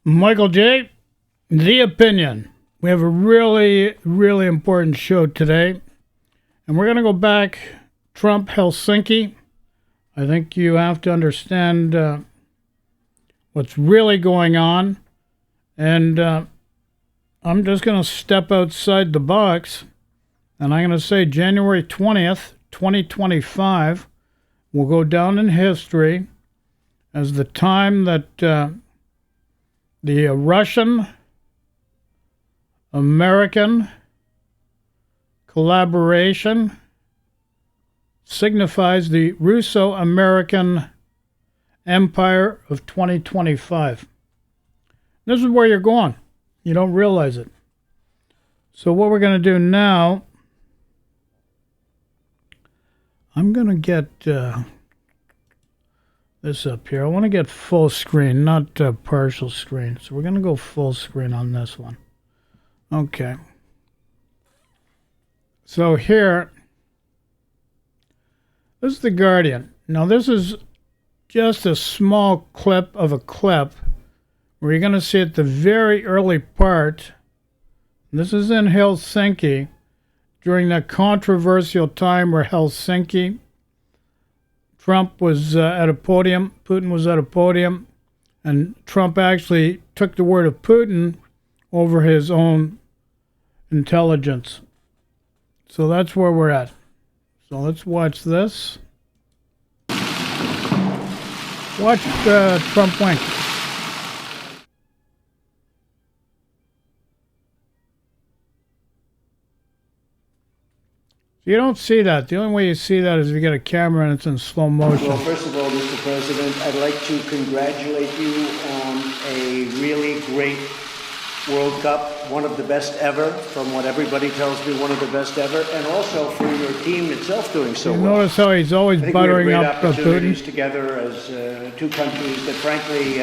Michael J., The Opinion. We have a really, really important show today. And we're going to go back, Trump, Helsinki. I think you have to understand what's really going on. And I'm just going to step outside the box. And I'm going to say January 20th, 2025 will go down in history as the time that the Russian-American collaboration signifies the Russo-American Empire of 2025. This is where you're going. You don't realize it. So what we're going to do now, I'm going to get this up here. I want to get full screen, not partial screen. So we're going to go full screen on this one. Okay. So here, this is The Guardian. Now this is just a small clip of a clip where you're going to see at the very early part. This is in Helsinki during that controversial time where Trump was at a podium, Putin was at a podium, and Trump actually took the word of Putin over his own intelligence. So that's where we're at. So let's watch this. Watch Trump wink. You don't see that. The only way you see that is if you get a camera and it's in slow motion. Well, first of all, Mr. President, I'd like to congratulate you on a really great World Cup, one of the best ever, from what everybody tells me, one of the best ever, and also for your team itself doing so well. Notice how he's always buttering up Putin together as two countries that, frankly,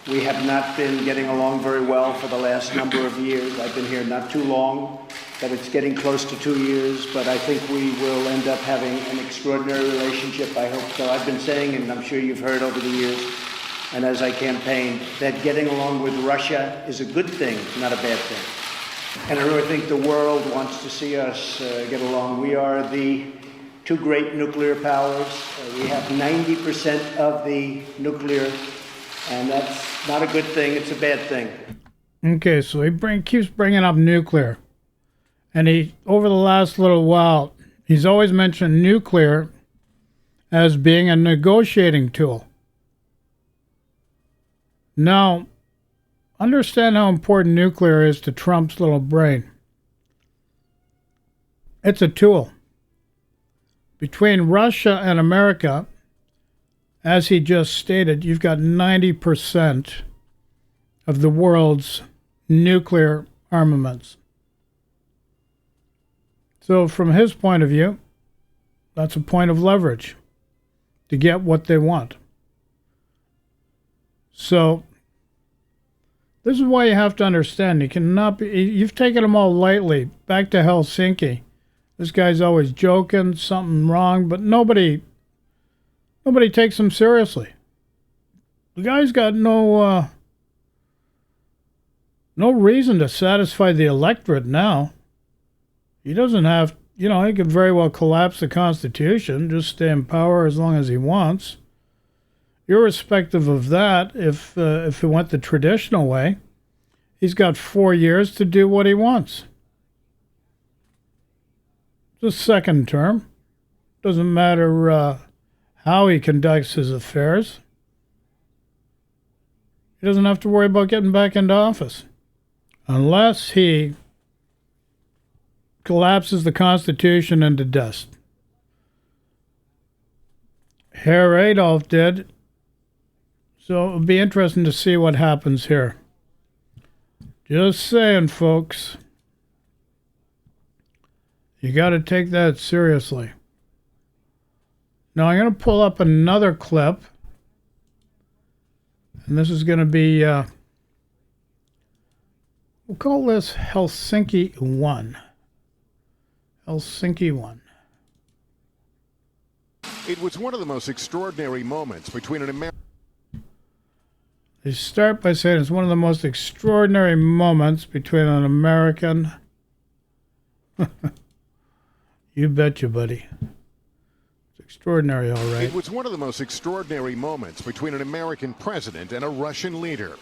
we have not been getting along very well for the last number of years. I've been here not too long, but it's getting close to 2 years, but I think we will end up having an extraordinary relationship. I hope so. I've been saying, and I'm sure you've heard over the years, and as I campaigned, that getting along with Russia is a good thing, not a bad thing. And I really think the world wants to see us get along. We are the two great nuclear powers. We have 90% of the nuclear, and that's not a good thing, it's a bad thing. Okay, so he keeps bringing up nuclear. And he, over the last little while, he's always mentioned nuclear as being a negotiating tool. Now, understand how important nuclear is to Trump's little brain. It's a tool. Between Russia and America, as he just stated, you've got 90% of the world's nuclear armaments. So from his point of view, that's a point of leverage to get what they want. So this is why you have to understand, you cannot be, you've taken them all lightly. Back to Helsinki. This guy's always joking, something wrong, but nobody takes him seriously. The guy's got no reason to satisfy the electorate now. He doesn't have, he could very well collapse the Constitution, just stay in power as long as he wants. Irrespective of that, if it went the traditional way, he's got 4 years to do what he wants. It's a second term. Doesn't matter how he conducts his affairs. He doesn't have to worry about getting back into office. Unless he collapses the Constitution into dust. Herr Adolf did. So it'll be interesting to see what happens here. Just saying, folks. You got to take that seriously. Now I'm going to pull up another clip. And this is going to be, we'll call this Helsinki 1. Helsinki 1. It was one of the most extraordinary moments between an American. They start by saying it's one of the most extraordinary moments between an American. You betcha, buddy. It's extraordinary, all right. It was one of the most extraordinary moments between an American president and a Russian leader.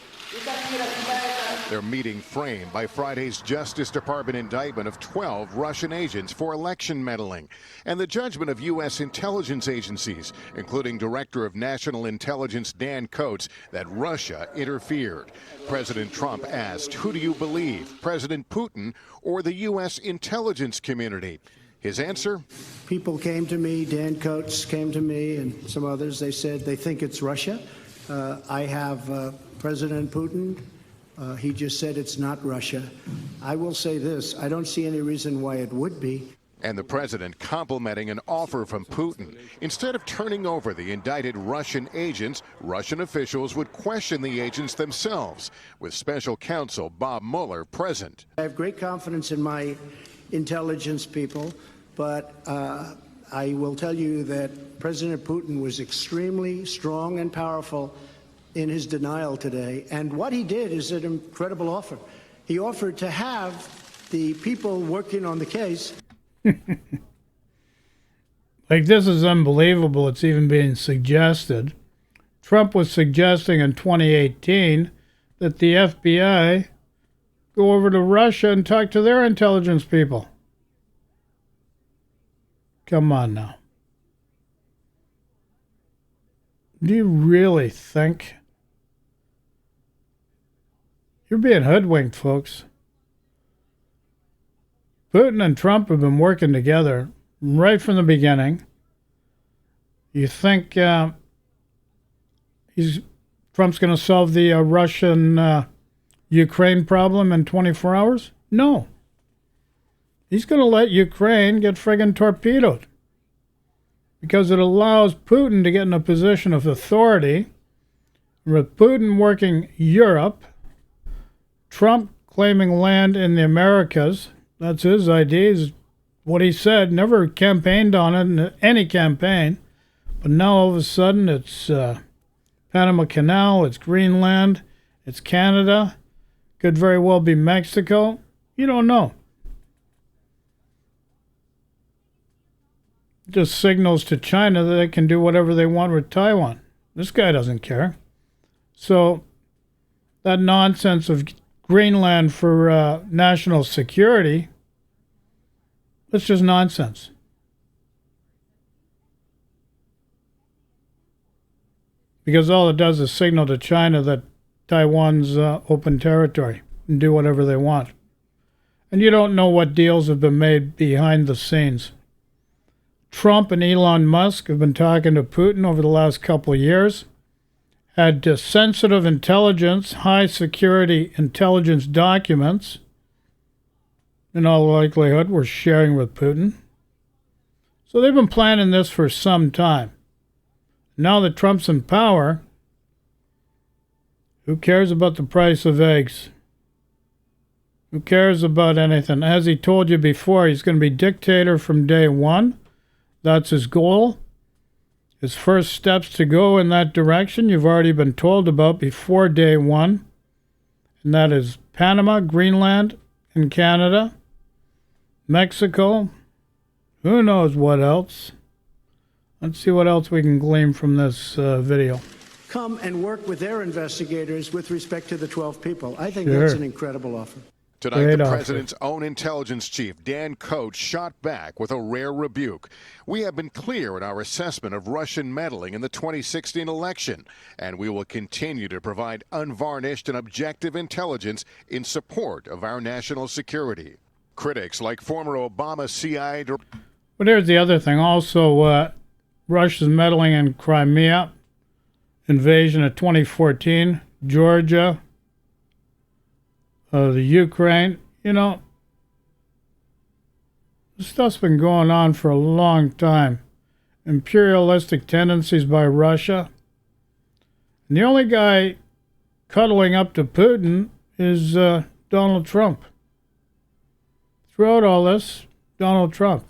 Their meeting framed by Friday's Justice Department indictment of 12 Russian agents for election meddling and the judgment of U.S. intelligence agencies, including Director of National Intelligence Dan Coats, that Russia interfered. President Trump asked, who do you believe, President Putin or the U.S. intelligence community? His answer? People came to me, Dan Coats came to me, and some others. They said they think it's Russia. I have President Putin. He just said it's not Russia. I will say this. I don't see any reason why it would be. And the president complimenting an offer from Putin. Instead of turning over the indicted Russian agents, Russian officials would question the agents themselves, with special counsel Bob Mueller present. I have great confidence in my intelligence people, but I will tell you that President Putin was extremely strong and powerful in his denial today. And what he did is an incredible offer. He offered to have the people working on the case. Like, this is unbelievable. It's even being suggested. Trump was suggesting in 2018 that the FBI go over to Russia and talk to their intelligence people. Come on now. Do you really think? You're being hoodwinked, folks. Putin and Trump have been working together right from the beginning. You think Trump's going to solve the Russian Ukraine problem in 24 hours? No. He's going to let Ukraine get friggin' torpedoed because it allows Putin to get in a position of authority. With Putin working Europe, Trump claiming land in the Americas, that's his idea, is what he said, never campaigned on it in any campaign, but now all of a sudden it's Panama Canal, it's Greenland, it's Canada, could very well be Mexico. You don't know. Just signals to China that they can do whatever they want with Taiwan. This guy doesn't care. So that nonsense of Greenland for national security, it's just nonsense. Because all it does is signal to China that Taiwan's open territory and do whatever they want. And you don't know what deals have been made behind the scenes. Trump and Elon Musk have been talking to Putin over the last couple of years, had sensitive intelligence, high security intelligence documents, in all likelihood, were sharing with Putin. So they've been planning this for some time. Now that Trump's in power, who cares about the price of eggs? Who cares about anything? As he told you before, he's going to be dictator from day one. That's his goal. His first steps to go in that direction you've already been told about before day one. And that is Panama, Greenland, and Canada. Mexico. Who knows what else? Let's see what else we can glean from this video. Come and work with their investigators with respect to the 12 people. I think that's an incredible offer. Tonight, Great the offer. president's own intelligence chief, Dan Coats, shot back with a rare rebuke. We have been clear in our assessment of Russian meddling in the 2016 election, and we will continue to provide unvarnished and objective intelligence in support of our national security. Critics like former Obama CIA... But here's the other thing. Also, Russia's meddling in Crimea, invasion of 2014, Georgia, the Ukraine. You know, this stuff's been going on for a long time. Imperialistic tendencies by Russia. And the only guy cuddling up to Putin is Donald Trump. Throughout all this, Donald Trump.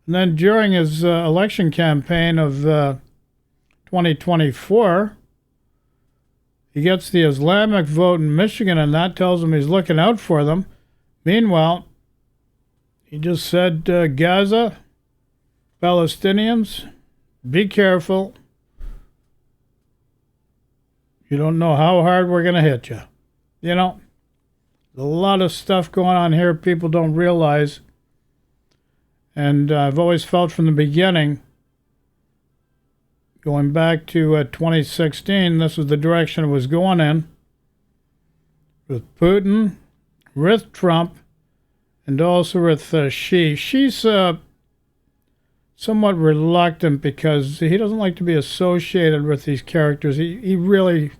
And then during his election campaign of 2024, He gets the Islamic vote in Michigan, and that tells him he's looking out for them. Meanwhile, he just said, Gaza, Palestinians, be careful. You don't know how hard we're going to hit you. You know, there's a lot of stuff going on here people don't realize. And I've always felt from the beginning, going back to 2016, this was the direction it was going in. With Putin, with Trump, and also with Xi. She's somewhat reluctant because he doesn't like to be associated with these characters. He really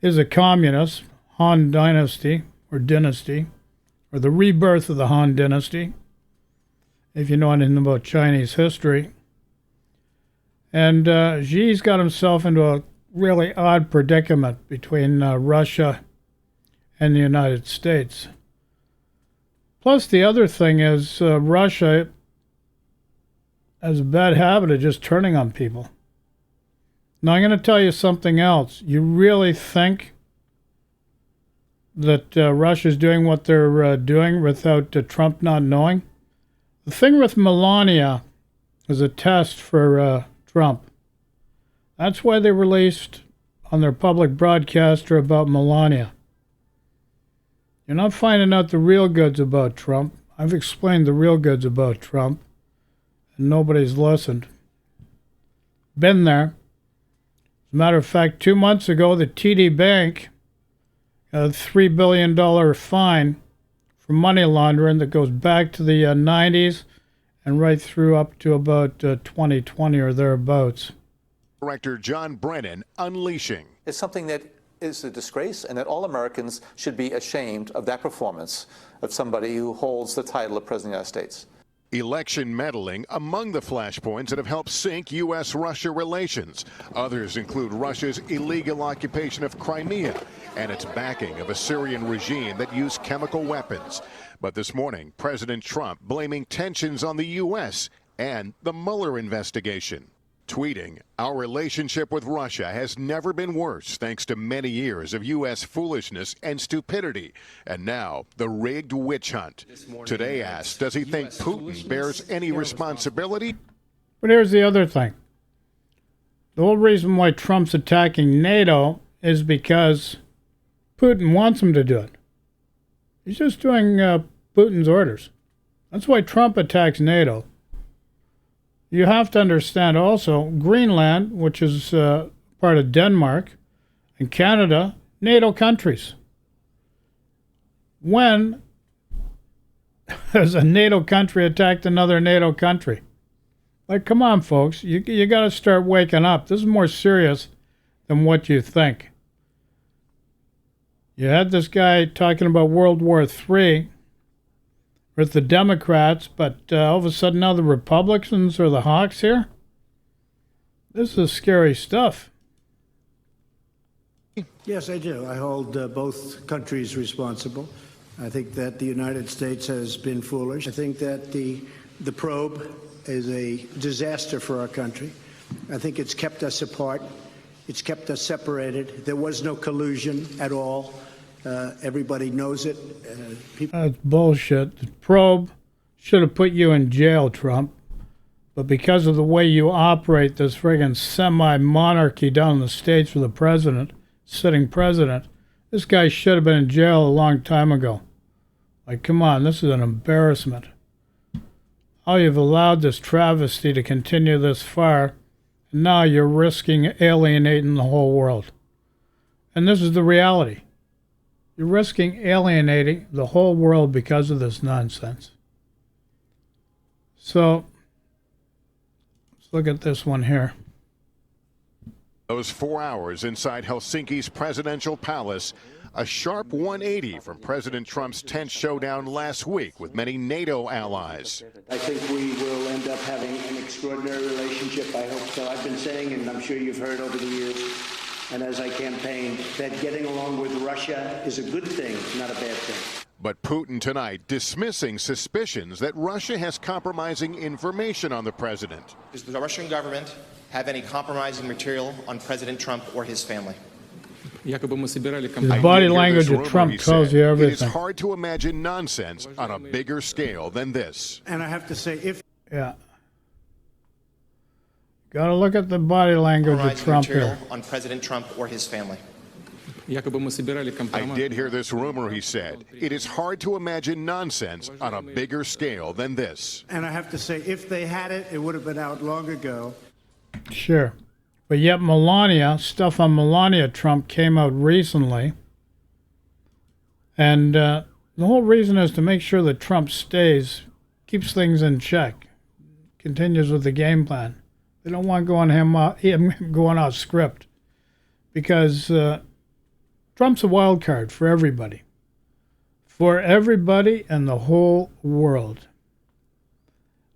is a communist, Han Dynasty, or the rebirth of the Han Dynasty, if you know anything about Chinese history. And Xi's got himself into a really odd predicament between Russia and the United States. Plus, the other thing is Russia has a bad habit of just turning on people. Now, I'm going to tell you something else. You really think that Russia's doing what they're doing without Trump not knowing? The thing with Melania is a test for Trump. That's why they released on their public broadcaster about Melania. You're not finding out the real goods about Trump. I've explained the real goods about Trump, and nobody's listened. Been there. As a matter of fact, 2 months ago, the TD Bank got a $3 billion fine for money laundering that goes back to the 90s and right through up to about 2020 or thereabouts. Director John Brennan unleashing. It's something that is a disgrace, and that all Americans should be ashamed of that performance of somebody who holds the title of President of the United States. Election meddling among the flashpoints that have helped sink U.S.-Russia relations. Others include Russia's illegal occupation of Crimea and its backing of a Syrian regime that used chemical weapons. But this morning, President Trump blaming tensions on the U.S. and the Mueller investigation. Tweeting, "Our relationship with Russia has never been worse thanks to many years of U.S. foolishness and stupidity. And now, the rigged witch hunt." Today asked, does he think Putin bears any responsibility? But here's the other thing. The whole reason why Trump's attacking NATO is because Putin wants him to do it. He's just doing Putin's orders. That's why Trump attacks NATO. You have to understand also, Greenland, which is part of Denmark, and Canada, NATO countries. When has a NATO country attacked another NATO country? Like, come on, folks. You got to start waking up. This is more serious than what you think. You had this guy talking about World War III with the Democrats, but all of a sudden now the Republicans are the hawks here? This is scary stuff. Yes, I do. I hold both countries responsible. I think that the United States has been foolish. I think that the probe is a disaster for our country. I think it's kept us apart. It's kept us separated. There was no collusion at all. Everybody knows it. That's bullshit. The probe should have put you in jail, Trump. But because of the way you operate this friggin' semi-monarchy down in the States with the president, sitting president, this guy should have been in jail a long time ago. Like, come on, this is an embarrassment. How you've allowed this travesty to continue this far, and now you're risking alienating the whole world. And this is the reality. You're risking alienating the whole world because of this nonsense. So, let's look at this one here. Those 4 hours inside Helsinki's presidential palace, a sharp 180 from President Trump's tense showdown last week with many NATO allies. I think we will end up having an extraordinary relationship. I hope so. I've been saying, and I'm sure you've heard over the years, and as I campaigned, that getting along with Russia is a good thing, not a bad thing. But Putin tonight dismissing suspicions that Russia has compromising information on the president. Does the Russian government have any compromising material on President Trump or his family? The body language of Trump tells you It is everything. hard to imagine nonsense on a bigger scale than this. And I have to say, if Yeah. Got to look at the body language of Polarizing Trump material here. on President Trump or his family. I did hear this rumor, he said. It is hard to imagine nonsense on a bigger scale than this. and I have to say, if they had it, it would have been out long ago. Sure. But yet Melania, stuff on Melania Trump came out recently. And the whole reason is to make sure that Trump stays, keeps things in check, continues with the game plan. They don't want him going off script because Trump's a wild card for everybody and the whole world.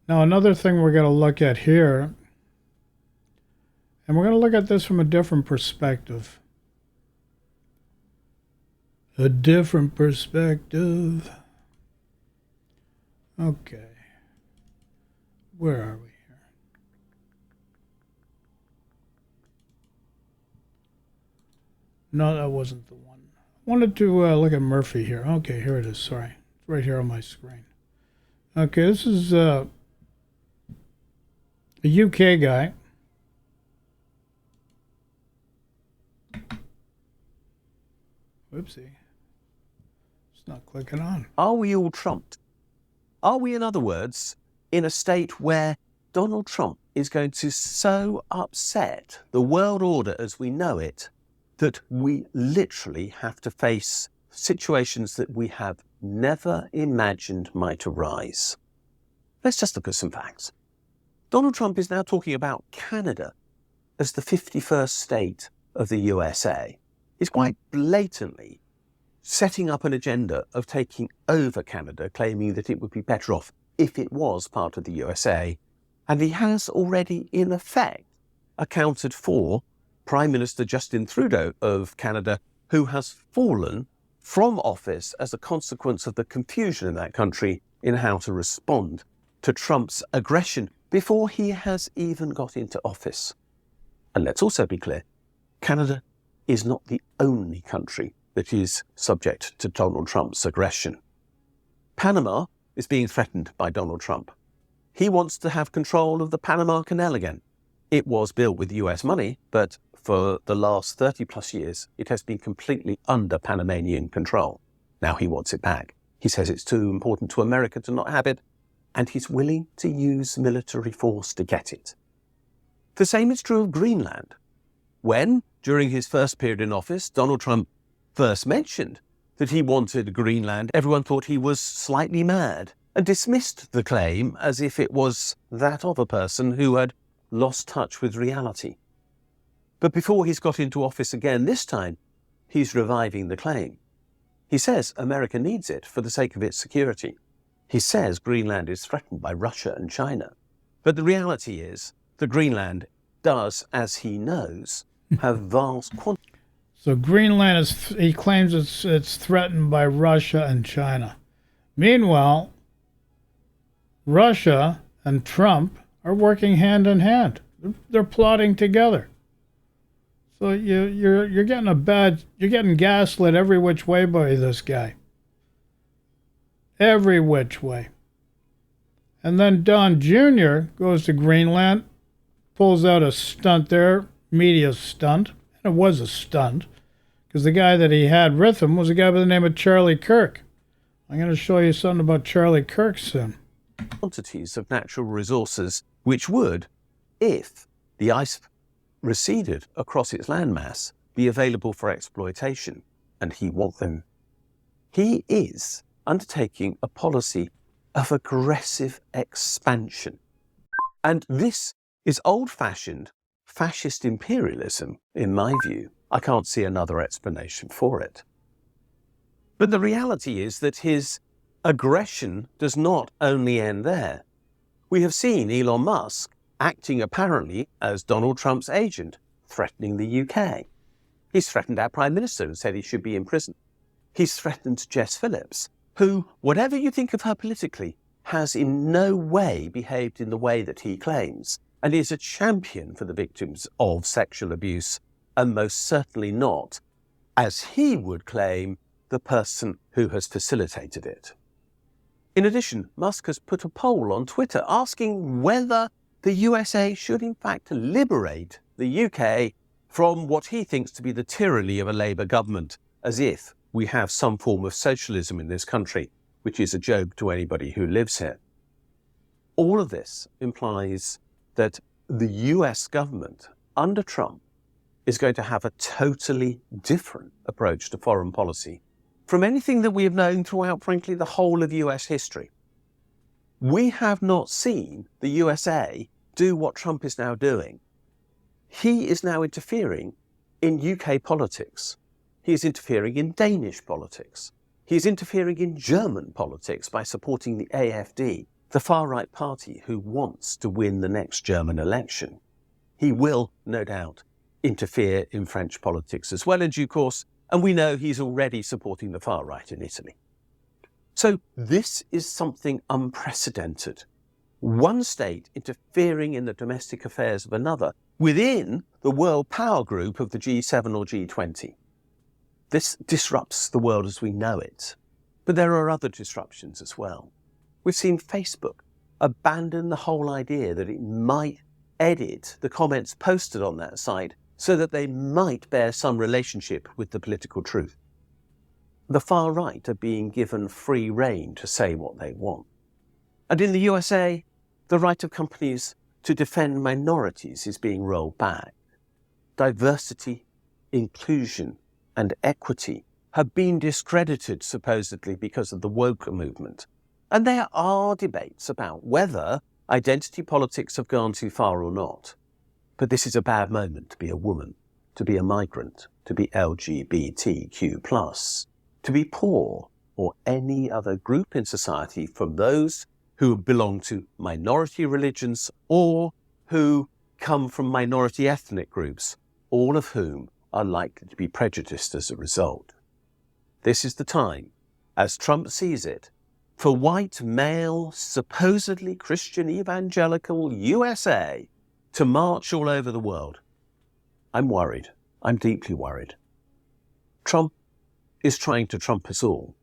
Now, another thing we're going to look at here, and we're going to look at this from a different perspective. A different perspective. Okay. Where are we here? No, that wasn't the one. I wanted to look at Murphy here. Okay, here it is. Sorry. It's right here on my screen. Okay, this is a UK guy. Whoopsie. It's not clicking on. Are we all trumped? Are we, in other words, in a state where Donald Trump is going to so upset the world order as we know it that we literally have to face situations that we have never imagined might arise? Let's just look at some facts. Donald Trump is now talking about Canada as the 51st state of the USA. He's quite blatantly setting up an agenda of taking over Canada, claiming that it would be better off if it was part of the USA. And he has already, in effect, accounted for Prime Minister Justin Trudeau of Canada, who has fallen from office as a consequence of the confusion in that country in how to respond to Trump's aggression before he has even got into office. And let's also be clear, Canada is not the only country that is subject to Donald Trump's aggression. Panama is being threatened by Donald Trump. He wants to have control of the Panama Canal again. It was built with US money, but for the last 30 plus years, it has been completely under Panamanian control. Now he wants it back. He says it's too important to America to not have it, and he's willing to use military force to get it. The same is true of Greenland. When, during his first period in office, Donald Trump first mentioned that he wanted Greenland, everyone thought he was slightly mad and dismissed the claim as if it was that of a person who had lost touch with reality. But before he's got into office again this time, he's reviving the claim. He says America needs it for the sake of its security. He says Greenland is threatened by Russia and China. But the reality is that Greenland does, as he knows, have vast quantities. So Greenland he claims it's threatened by Russia and China. Meanwhile, Russia and Trump are working hand in hand. They're plotting together. So you're getting gaslit every which way by this guy. Every which way. And then Don Jr. goes to Greenland, pulls out a stunt there, media stunt. And it was a stunt, because the guy that he had with him was a guy by the name of Charlie Kirk. I'm going to show you something about Charlie Kirk soon. Quantities of natural resources which would, if the ice receded across its landmass, be available for exploitation, and he wants them. He is undertaking a policy of aggressive expansion. And this is old-fashioned fascist imperialism, in my view. I can't see another explanation for it. But the reality is that his aggression does not only end there. We have seen Elon Musk acting apparently as Donald Trump's agent, threatening the UK. He's threatened our Prime Minister and said he should be in prison. He's threatened Jess Phillips, who, whatever you think of her politically, has in no way behaved in the way that he claims, and is a champion for the victims of sexual abuse, and most certainly not as he would claim, the person who has facilitated it. In addition, Musk has put a poll on Twitter asking whether the USA should in fact liberate the UK from what he thinks to be the tyranny of a Labour government, as if we have some form of socialism in this country, which is a joke to anybody who lives here. All of this implies that the US government under Trump is going to have a totally different approach to foreign policy from anything that we have known throughout, frankly, the whole of US history. We have not seen the USA do what Trump is now doing. He is now interfering in UK politics. He is interfering in Danish politics. He is interfering in German politics by supporting the AfD, the far-right party who wants to win the next German election. He will, no doubt, interfere in French politics as well in due course, and we know he's already supporting the far right in Italy. So this is something unprecedented. One state interfering in the domestic affairs of another within the world power group of the G7 or G20. This disrupts the world as we know it. But there are other disruptions as well. We've seen Facebook abandon the whole idea that it might edit the comments posted on that site so that they might bear some relationship with the political truth. The far right are being given free rein to say what they want. And in the USA, the right of companies to defend minorities is being rolled back. Diversity, inclusion, and equity have been discredited supposedly because of the woke movement. And there are debates about whether identity politics have gone too far or not. But this is a bad moment to be a woman, to be a migrant, to be LGBTQ+, to be poor, or any other group in society from those who belong to minority religions or who come from minority ethnic groups, all of whom are likely to be prejudiced as a result. This is the time, as Trump sees it, for white, male, supposedly Christian evangelical USA to march all over the world. I'm worried. I'm deeply worried. Trump is trying to trump us all.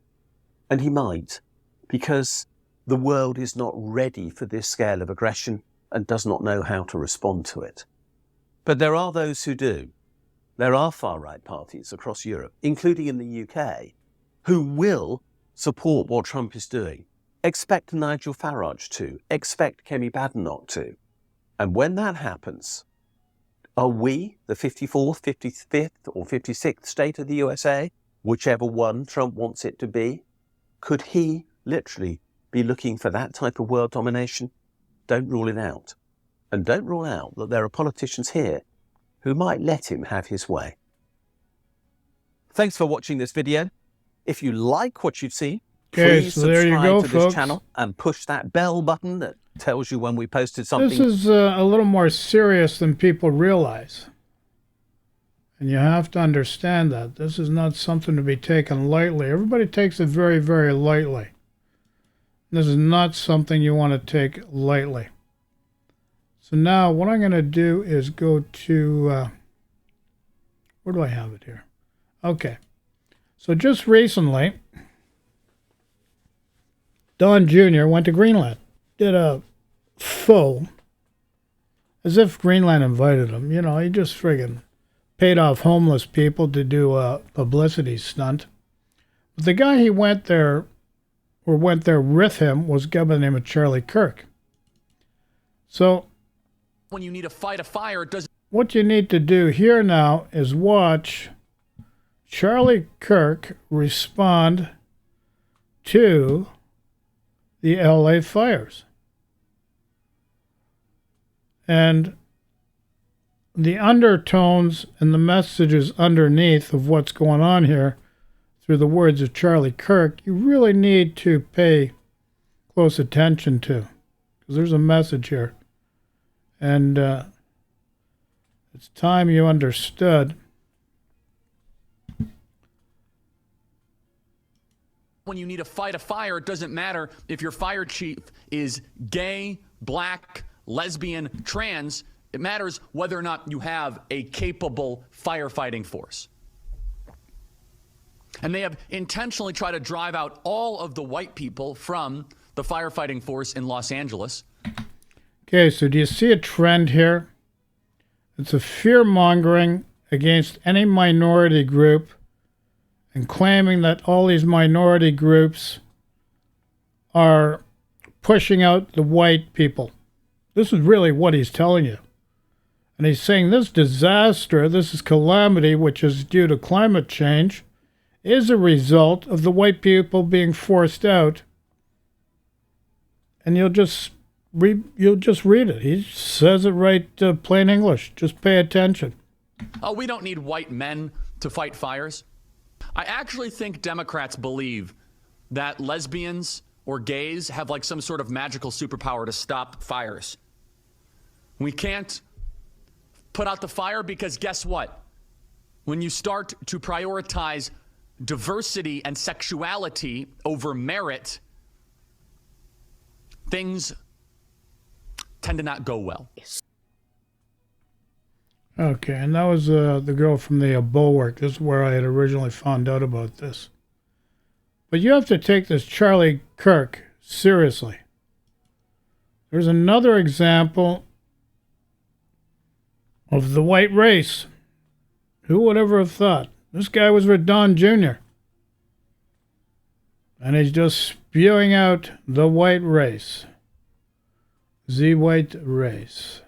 And he might, because the world is not ready for this scale of aggression and does not know how to respond to it. But there are those who do. There are far-right parties across Europe, including in the UK, who will support what Trump is doing. Expect Nigel Farage to. Expect Kemi Badenoch to. And when that happens, are we, the 54th, 55th, or 56th state of the USA, whichever one Trump wants it to be, could he literally be looking for that type of world domination? Don't rule it out. And don't rule out that there are politicians here who might let him have his way. Thanks for watching this video. If you like what you've seen, please subscribe to this channel and push that bell button that tells you when we posted something. This is a little more serious than people realize. And you have to understand that. This is not something to be taken lightly. Everybody takes it very, very lightly. This is not something you want to take lightly. So now what I'm going to do is go to, where do I have it here? Okay. So just recently, Don Jr. went to Greenland, did a faux, as if Greenland invited him. You know, he just friggin' paid off homeless people to do a publicity stunt. But the guy he went there, or went there with him, was a guy by the name of Charlie Kirk. So, when you need to fight a fire, it doesn't. What you need to do here now is watch Charlie Kirk respond to the LA fires. And the undertones and the messages underneath of what's going on here through the words of Charlie Kirk, you really need to pay close attention to, because there's a message here. And it's time you understood. When you need to fight a fire, it doesn't matter if your fire chief is gay, black, lesbian, trans. It matters whether or not you have a capable firefighting force. And they have intentionally tried to drive out all of the white people from the firefighting force in Los Angeles. Okay, so do you see a trend here? It's a fear-mongering against any minority group and claiming that all these minority groups are pushing out the white people. This is really what he's telling you. And he's saying this disaster, this calamity, which is due to climate change, is a result of the white people being forced out. And you'll just read it. He says it right, plain English. Just pay attention. Oh, we don't need white men to fight fires. I actually think Democrats believe that lesbians or gays have like some sort of magical superpower to stop fires. We can't put out the fire because guess what? When you start to prioritize diversity and sexuality over merit, things tend to not go well. Okay, and that was the girl from the Bulwark. This is where I had originally found out about this. But you have to take this Charlie Kirk seriously. There's another example of the white race. Who would ever have thought? This guy was Don Jr. And he's just spewing out the white race. The white race.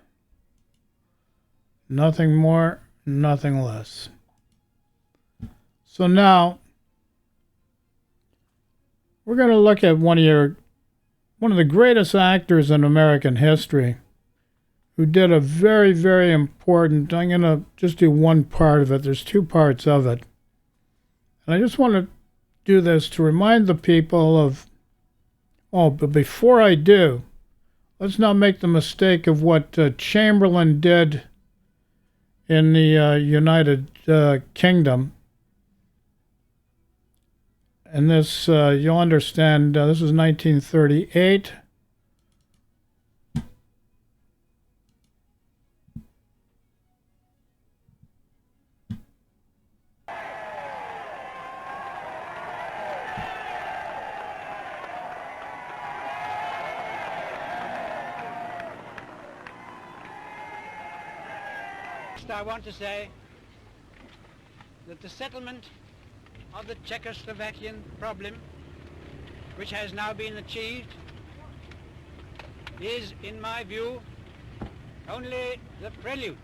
Nothing more, nothing less. So now, we're going to look at one of the greatest actors in American history, who did a very, very important, I'm going to just do one part of it. There's two parts of it. And I just want to do this to remind the people of, but before I do, let's not make the mistake of what Chamberlain did in the United Kingdom. And this, you'll understand, this was 1938. I want to say that the settlement of the Czechoslovakian problem, which has now been achieved, is, in my view, only the prelude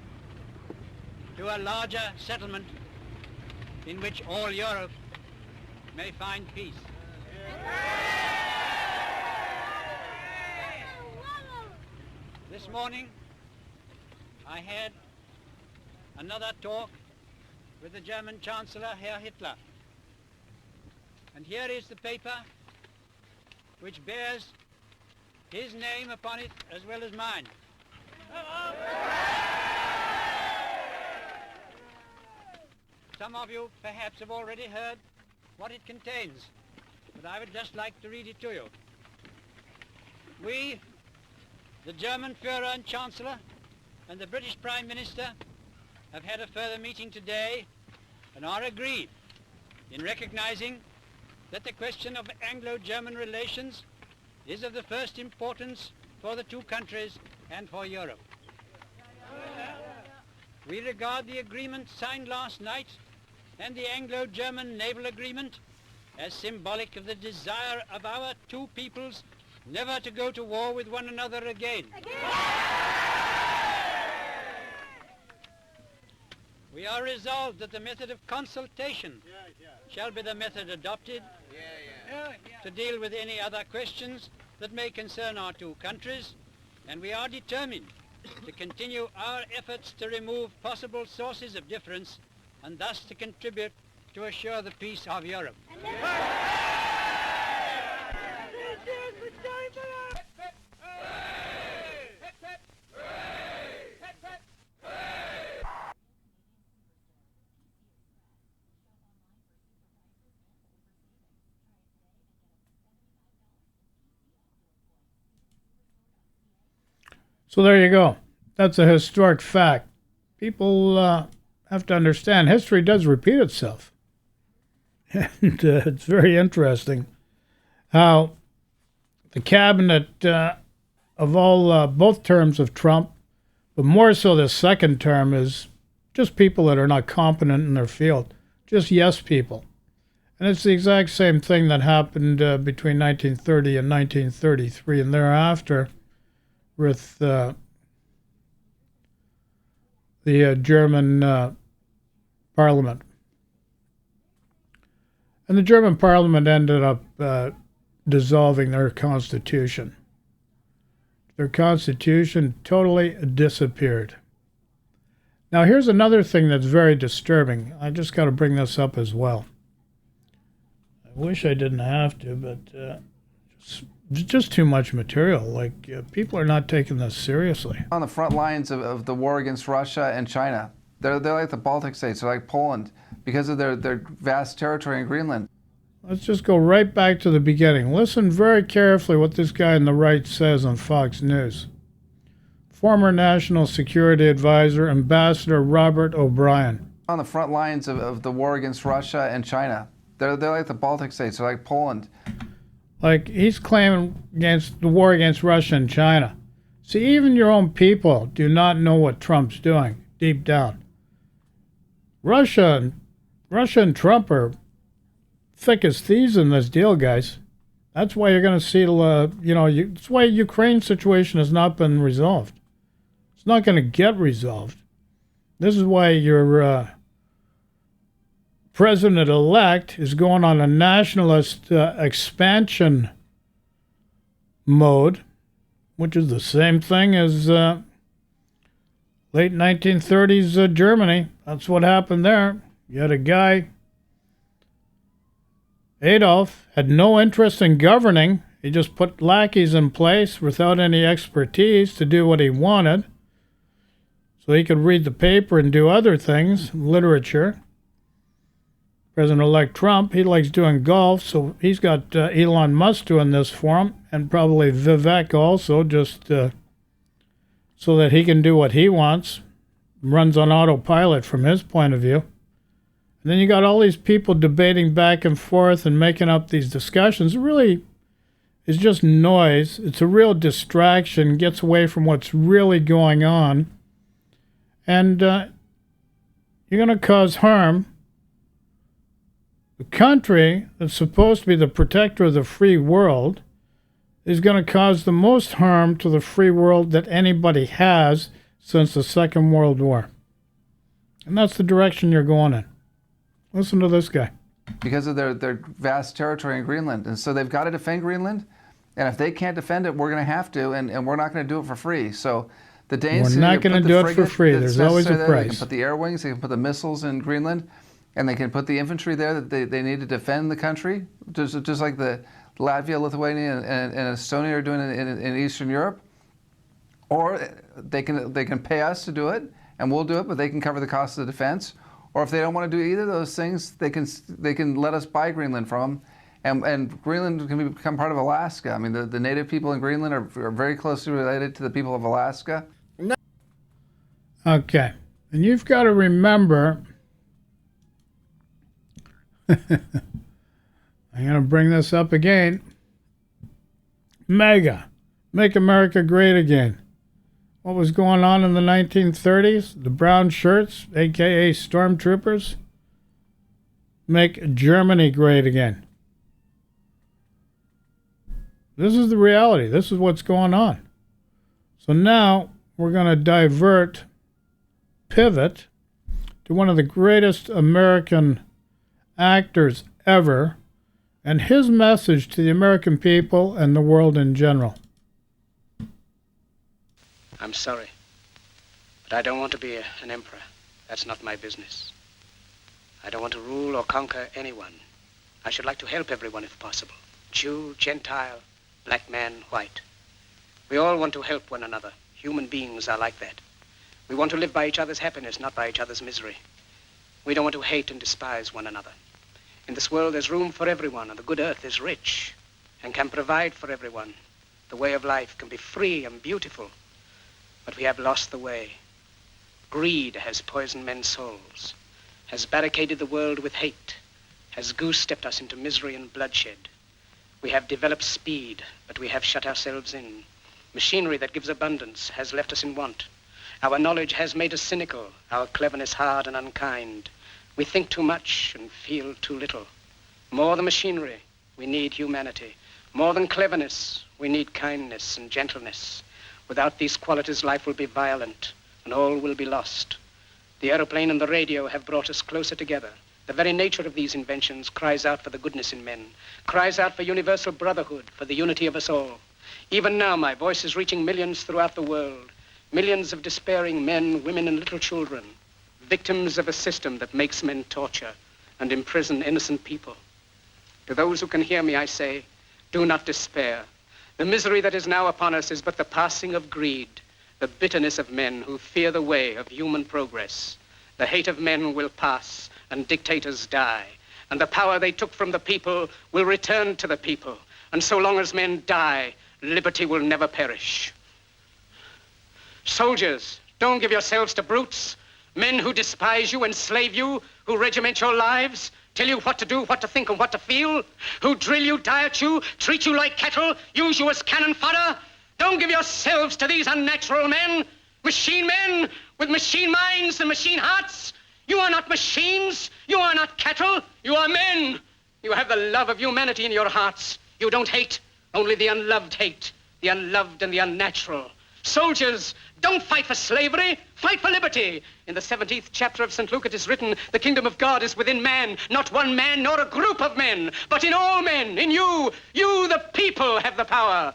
to a larger settlement in which all Europe may find peace. This morning, I had another talk with the German Chancellor, Herr Hitler. And here is the paper which bears his name upon it as well as mine. Some of you perhaps have already heard what it contains, but I would just like to read it to you. We, the German Führer and Chancellor, and the British Prime Minister, have had a further meeting today and are agreed in recognizing that the question of Anglo-German relations is of the first importance for the two countries and for Europe. We regard the agreement signed last night and the Anglo-German naval agreement as symbolic of the desire of our two peoples never to go to war with one another again. We are resolved that the method of consultation shall be the method adopted to deal with any other questions that may concern our two countries, and we are determined to continue our efforts to remove possible sources of difference and thus to contribute to assure the peace of Europe. So there you go. That's a historic fact. People have to understand history does repeat itself. And it's very interesting how the cabinet of all both terms of Trump, but more so the second term, is just people that are not competent in their field, just yes people. And it's the exact same thing that happened between 1930 and 1933 and thereafter with the German parliament. And the German parliament ended up dissolving their constitution. Their constitution totally disappeared. Now, here's another thing that's very disturbing. I just got to bring this up as well. I wish I didn't have to, but just too much material. Like, people are not taking this seriously. On the front lines of the war against Russia and China. They're like the Baltic states, they're like Poland, because of their vast territory in Greenland. Let's just go right back to the beginning. Listen very carefully what this guy on the right says on Fox News. Former National Security Advisor, Ambassador Robert O'Brien. On the front lines of the war against Russia and China. They're like the Baltic states, they're like Poland. Like, he's claiming against the war against Russia and China. See, even your own people do not know what Trump's doing deep down. Russia and Trump are thick as thieves in this deal, guys. That's why you're going to see, that's why Ukraine situation has not been resolved. It's not going to get resolved. This is why your president-elect is going on a nationalist expansion mode, which is the same thing as late 1930s Germany. That's what happened there. You had a guy, Adolf, had no interest in governing. He just put lackeys in place without any expertise to do what he wanted, so he could read the paper and do other things, literature. President-elect Trump, he likes doing golf, so he's got Elon Musk doing this for him, and probably Vivek also, just so that he can do what he wants. Runs on autopilot from his point of view. And then you got all these people debating back and forth and making up these discussions. It really is just noise. It's a real distraction, gets away from what's really going on. And you're going to cause harm. The country that's supposed to be the protector of the free world is going to cause the most harm to the free world that anybody has since the Second World War. And that's the direction you're going in. Listen to this guy. Because of their vast territory in Greenland. And so they've got to defend Greenland. And if they can't defend it, we're going to have to. And we're not going to do it for free. So the Danes... We're not going to do it for free. There's always a price. They can put the air wings, they can put the missiles in Greenland, and they can put the infantry there that they need to defend the country, just like the Latvia, Lithuania, and Estonia are doing in Eastern Europe. Or they can pay us to do it, and we'll do it, but they can cover the cost of the defense. Or if they don't want to do either of those things, they can let us buy Greenland from them, and Greenland can become part of Alaska. I mean, the native people in Greenland are very closely related to the people of Alaska. Okay, and you've got to remember, I'm going to bring this up again, MAGA, Make America Great Again. What was going on in the 1930s? The brown shirts, a.k.a. stormtroopers, make Germany great again. This is the reality. This is what's going on. So now we're going to pivot to one of the greatest American actors ever, and his message to the American people and the world in general. I'm sorry, but I don't want to be an emperor. That's not my business. I don't want to rule or conquer anyone. I should like to help everyone if possible. Jew, Gentile, black man, white. We all want to help one another. Human beings are like that. We want to live by each other's happiness, not by each other's misery. We don't want to hate and despise one another. In this world, there's room for everyone, and the good earth is rich and can provide for everyone. The way of life can be free and beautiful. But we have lost the way. Greed has poisoned men's souls, has barricaded the world with hate, has goose-stepped us into misery and bloodshed. We have developed speed, but we have shut ourselves in. Machinery that gives abundance has left us in want. Our knowledge has made us cynical, our cleverness hard and unkind. We think too much and feel too little. More than machinery, we need humanity. More than cleverness, we need kindness and gentleness. Without these qualities, life will be violent and all will be lost. The aeroplane and the radio have brought us closer together. The very nature of these inventions cries out for the goodness in men, cries out for universal brotherhood, for the unity of us all. Even now, my voice is reaching millions throughout the world, millions of despairing men, women, and little children, victims of a system that makes men torture and imprison innocent people. To those who can hear me, I say, do not despair. The misery that is now upon us is but the passing of greed, the bitterness of men who fear the way of human progress. The hate of men will pass, and dictators die, and the power they took from the people will return to the people. And so long as men die, liberty will never perish. Soldiers, don't give yourselves to brutes, men who despise you, enslave you, who regiment your lives, tell you what to do, what to think, and what to feel, who drill you, diet you, treat you like cattle, use you as cannon fodder. Don't give yourselves to these unnatural men with machine minds and machine hearts. You are not machines. You are not cattle. You are men. You have the love of humanity in your hearts. You don't hate. Only the unloved hate. The unloved and the unnatural. Soldiers, don't fight for slavery. Fight for liberty. In the 17th chapter of St. Luke it is written, the kingdom of God is within man, not one man nor a group of men, but in all men, in you. You, the people, have the power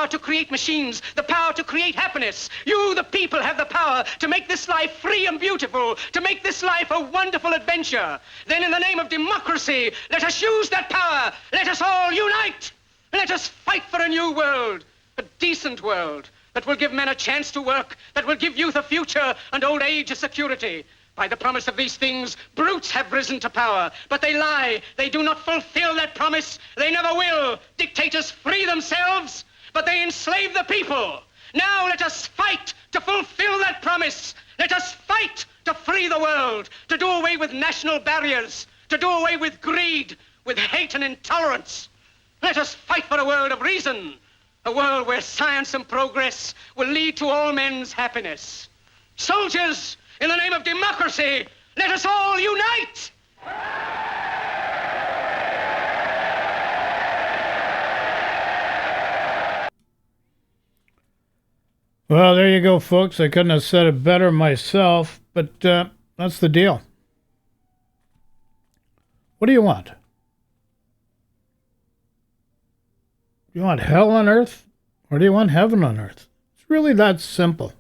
to create machines, the power to create happiness. You, the people, have the power to make this life free and beautiful, to make this life a wonderful adventure. Then in the name of democracy, let us use that power. Let us all unite. Let us fight for a new world, a decent world, that will give men a chance to work, that will give youth a future and old age a security. By the promise of these things, brutes have risen to power, but they lie. They do not fulfill that promise. They never will. Dictators free themselves, but they enslave the people. Now let us fight to fulfill that promise. Let us fight to free the world, to do away with national barriers, to do away with greed, with hate and intolerance. Let us fight for a world of reason, a world where science and progress will lead to all men's happiness. Soldiers, in the name of democracy, let us all unite! Well, there you go, folks. I couldn't have said it better myself, but that's the deal. What do you want? Do you want hell on earth, or do you want heaven on earth? It's really that simple.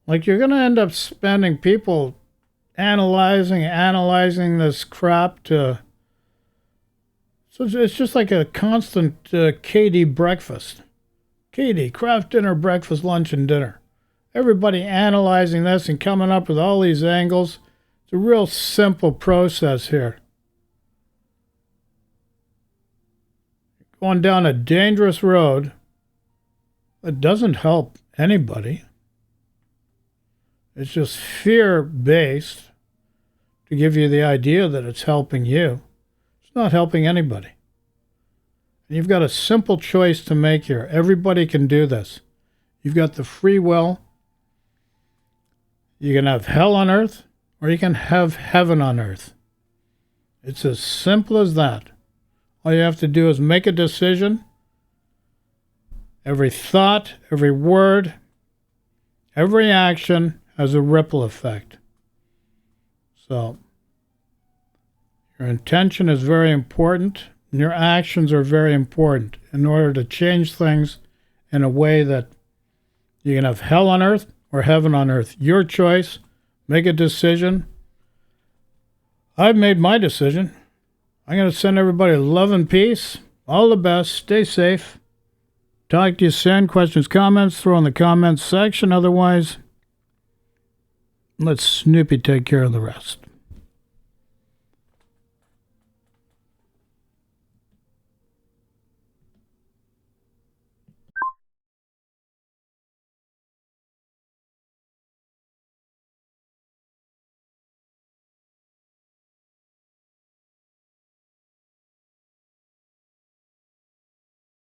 Like, you're going to end up spending people analyzing this crap to... So it's just like a constant KD breakfast. KD, craft dinner, breakfast, lunch, and dinner. Everybody analyzing this and coming up with all these angles. It's a real simple process here. Going down a dangerous road that doesn't help anybody. It's just fear-based to give you the idea that it's helping you. It's not helping anybody. And you've got a simple choice to make here. Everybody can do this. You've got the free will. You can have hell on earth, or you can have heaven on earth. It's as simple as that. All you have to do is make a decision. Every thought, every word, every action has a ripple effect. So, your intention is very important, and your actions are very important in order to change things in a way that you can have hell on earth or heaven on earth. Your choice. Make a decision. I've made my decision. I'm going to send everybody love and peace. All the best. Stay safe. Talk to you soon. Questions, comments, throw in the comments section. Otherwise, let Snoopy take care of the rest.